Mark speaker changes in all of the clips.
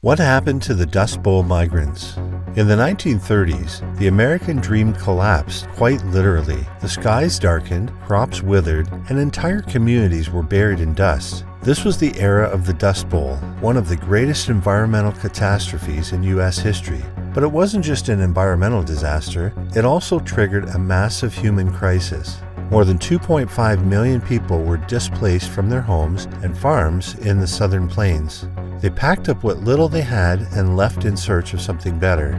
Speaker 1: What happened to the Dust Bowl migrants? In the 1930s, the American dream collapsed quite literally. The skies darkened, crops withered, and entire communities were buried in dust. This was the era of the Dust Bowl, one of the greatest environmental catastrophes in U.S. history. But it wasn't just an environmental disaster, it also triggered a massive human crisis. More than 2.5 million people were displaced from their homes and farms in the southern plains. They packed up what little they had and left in search of something better.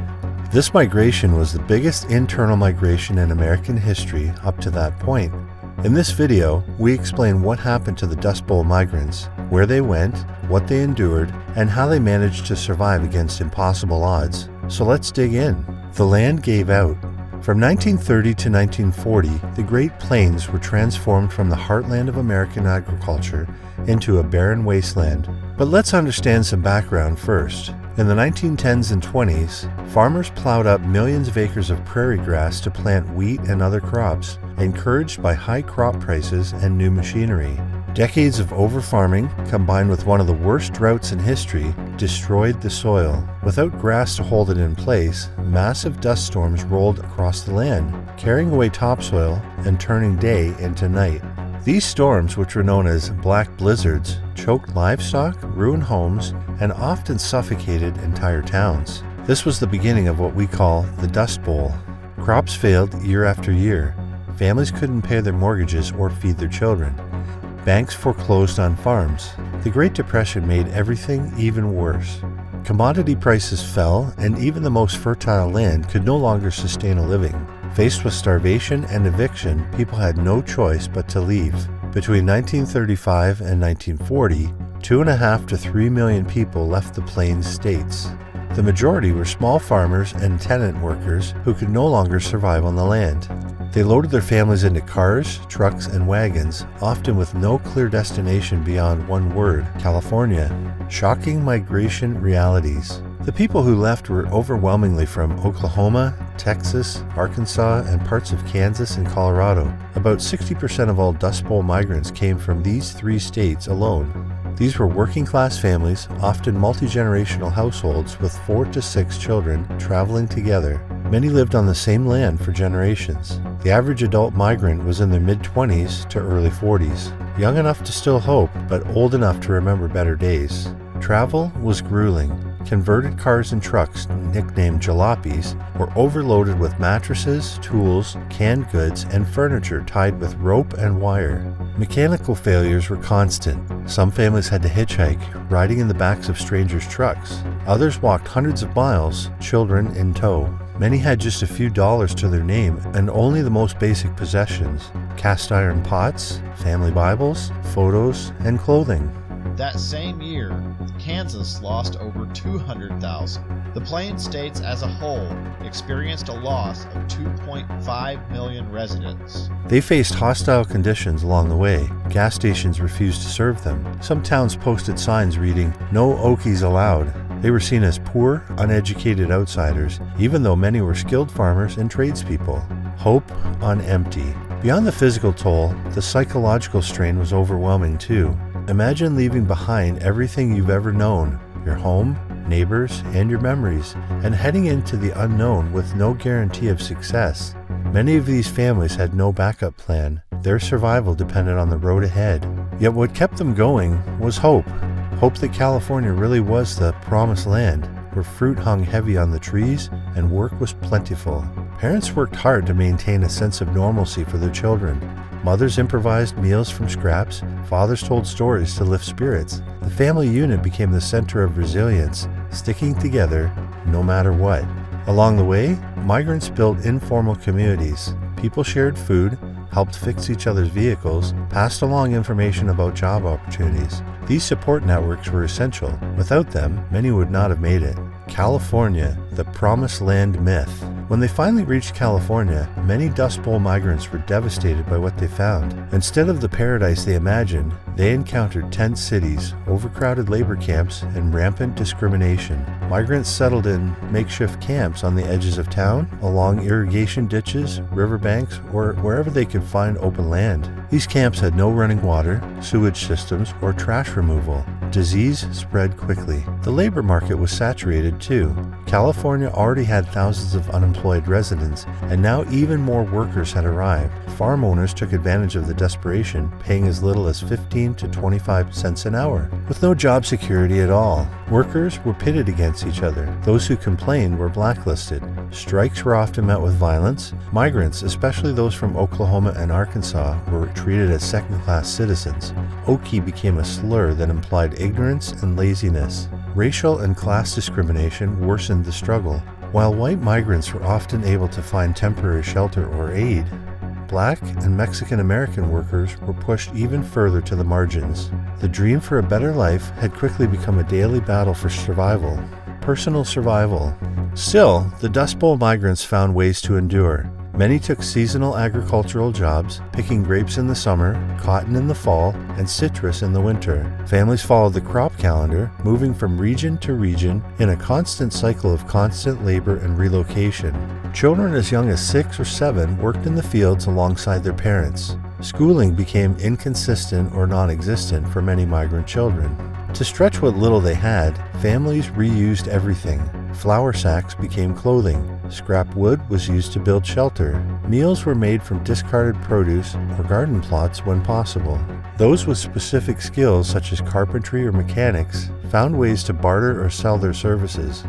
Speaker 1: This migration was the biggest internal migration in American history up to that point. In this video, we explain what happened to the Dust Bowl migrants, where they went, what they endured, and how they managed to survive against impossible odds. So let's dig in. The land gave out. From 1930 to 1940, the Great Plains were transformed from the heartland of American agriculture into a barren wasteland. But let's understand some background first. In the 1910s and 20s, farmers plowed up millions of acres of prairie grass to plant wheat and other crops, encouraged by high crop prices and new machinery. Decades of over-farming, combined with one of the worst droughts in history, destroyed the soil. Without grass to hold it in place, massive dust storms rolled across the land, carrying away topsoil and turning day into night. These storms, which were known as black blizzards, choked livestock, ruined homes, and often suffocated entire towns. This was the beginning of what we call the Dust Bowl. Crops failed year after year. Families couldn't pay their mortgages or feed their children. Banks foreclosed on farms. The Great Depression made everything even worse. Commodity prices fell, and even the most fertile land could no longer sustain a living. Faced with starvation and eviction, people had no choice but to leave. Between 1935 and 1940, 2.5 to 3 million people left the Plains states. The majority were small farmers and tenant workers who could no longer survive on the land. They loaded their families into cars, trucks, and wagons, often with no clear destination beyond one word: California. Shocking migration realities. The people who left were overwhelmingly from Oklahoma, Texas, Arkansas, and parts of Kansas and Colorado. About 60% of all Dust Bowl migrants came from these three states alone. These were working-class families, often multi-generational households with 4 to 6 children traveling together. Many lived on the same land for generations. The average adult migrant was in their mid-20s to early 40s, young enough to still hope, but old enough to remember better days. Travel was grueling. Converted cars and trucks, nicknamed jalopies, were overloaded with mattresses, tools, canned goods, and furniture tied with rope and wire. Mechanical failures were constant. Some families had to hitchhike, riding in the backs of strangers' trucks. Others walked hundreds of miles, children in tow. Many had just a few dollars to their name and only the most basic possessions: cast iron pots, family Bibles, photos, and clothing.
Speaker 2: That same year, Kansas lost over 200,000. The Plains states as a whole experienced a loss of 2.5 million residents.
Speaker 1: They faced hostile conditions along the way. Gas stations refused to serve them. Some towns posted signs reading, "No Okies allowed." They were seen as poor, uneducated outsiders, even though many were skilled farmers and tradespeople. Hope on empty. Beyond the physical toll, the psychological strain was overwhelming too. Imagine leaving behind everything you've ever known, your home, neighbors, and your memories, and heading into the unknown with no guarantee of success. Many of these families had no backup plan. Their survival depended on the road ahead. Yet what kept them going was hope. Hope that California really was the promised land, where fruit hung heavy on the trees and work was plentiful. Parents worked hard to maintain a sense of normalcy for their children. Mothers improvised meals from scraps, fathers told stories to lift spirits. The family unit became the center of resilience, sticking together no matter what. Along the way, migrants built informal communities. People shared food, helped fix each other's vehicles, passed along information about job opportunities. These support networks were essential. Without them, many would not have made it. California, the promised land myth. When they finally reached California, many Dust Bowl migrants were devastated by what they found. Instead of the paradise they imagined, they encountered tent cities, overcrowded labor camps, and rampant discrimination. Migrants settled in makeshift camps on the edges of town, along irrigation ditches, riverbanks, or wherever they could find open land. These camps had no running water, sewage systems, or trash removal. Disease spread quickly. The labor market was saturated too. California already had thousands of unemployed residents, and now even more workers had arrived. Farm owners took advantage of the desperation, paying as little as 15 to 25 cents an hour, with no job security at all. Workers were pitted against each other. Those who complained were blacklisted. Strikes were often met with violence. Migrants, especially those from Oklahoma and Arkansas, were treated as second-class citizens. Okie became a slur that implied ignorance and laziness. Racial and class discrimination worsened the struggle. While white migrants were often able to find temporary shelter or aid, Black and Mexican American workers were pushed even further to the margins. The dream for a better life had quickly become a daily battle for survival. Personal survival. Still, the Dust Bowl migrants found ways to endure. Many took seasonal agricultural jobs, picking grapes in the summer, cotton in the fall, and citrus in the winter. Families followed the crop calendar, moving from region to region in a constant cycle of constant labor and relocation. Children as young as 6 or 7 worked in the fields alongside their parents. Schooling became inconsistent or non-existent for many migrant children. To stretch what little they had, families reused everything. Flour sacks became clothing. Scrap wood was used to build shelter. Meals were made from discarded produce or garden plots when possible. Those with specific skills such as carpentry or mechanics found ways to barter or sell their services.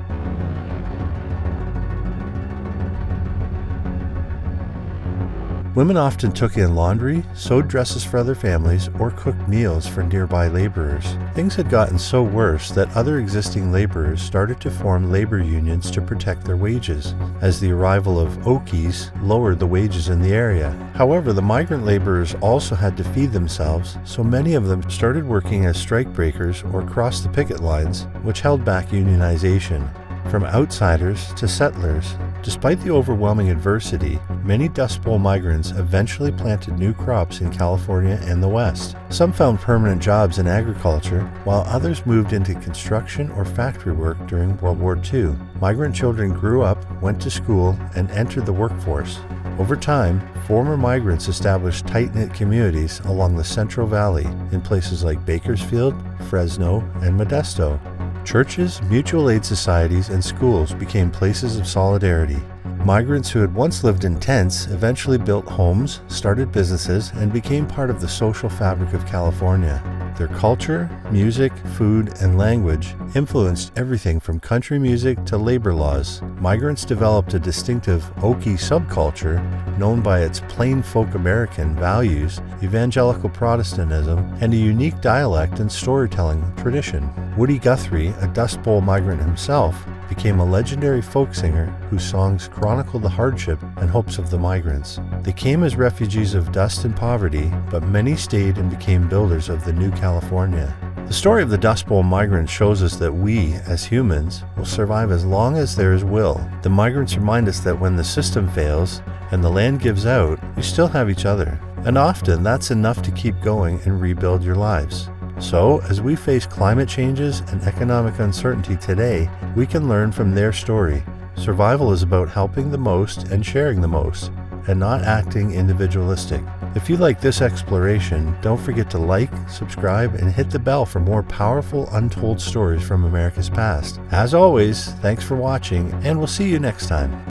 Speaker 1: Women often took in laundry, sewed dresses for other families, or cooked meals for nearby laborers. Things had gotten so worse that other existing laborers started to form labor unions to protect their wages, as the arrival of Okies lowered the wages in the area. However, the migrant laborers also had to feed themselves, so many of them started working as strikebreakers or crossed the picket lines, which held back unionization. From outsiders to settlers. Despite the overwhelming adversity, many Dust Bowl migrants eventually planted new crops in California and the West. Some found permanent jobs in agriculture, while others moved into construction or factory work during World War II. Migrant children grew up, went to school, and entered the workforce. Over time, former migrants established tight-knit communities along the Central Valley in places like Bakersfield, Fresno, and Modesto. Churches, mutual aid societies, and schools became places of solidarity. Migrants who had once lived in tents eventually built homes, started businesses, and became part of the social fabric of California. Their culture, music, food, and language influenced everything from country music to labor laws. Migrants developed a distinctive Okie subculture known by its plain folk American values, evangelical Protestantism, and a unique dialect and storytelling tradition. Woody Guthrie, a Dust Bowl migrant himself, became a legendary folk singer whose songs chronicle the hardship and hopes of the migrants. They came as refugees of dust and poverty, but many stayed and became builders of the new California. The story of the Dust Bowl migrants shows us that we, as humans, will survive as long as there is will. The migrants remind us that when the system fails and the land gives out, you still have each other. And often that's enough to keep going and rebuild your lives. So, as we face climate changes and economic uncertainty today, we can learn from their story. Survival is about helping the most and sharing the most, and not acting individualistic. If you like this exploration, don't forget to like, subscribe, and hit the bell for more powerful, untold stories from America's past. As always, thanks for watching, and we'll see you next time.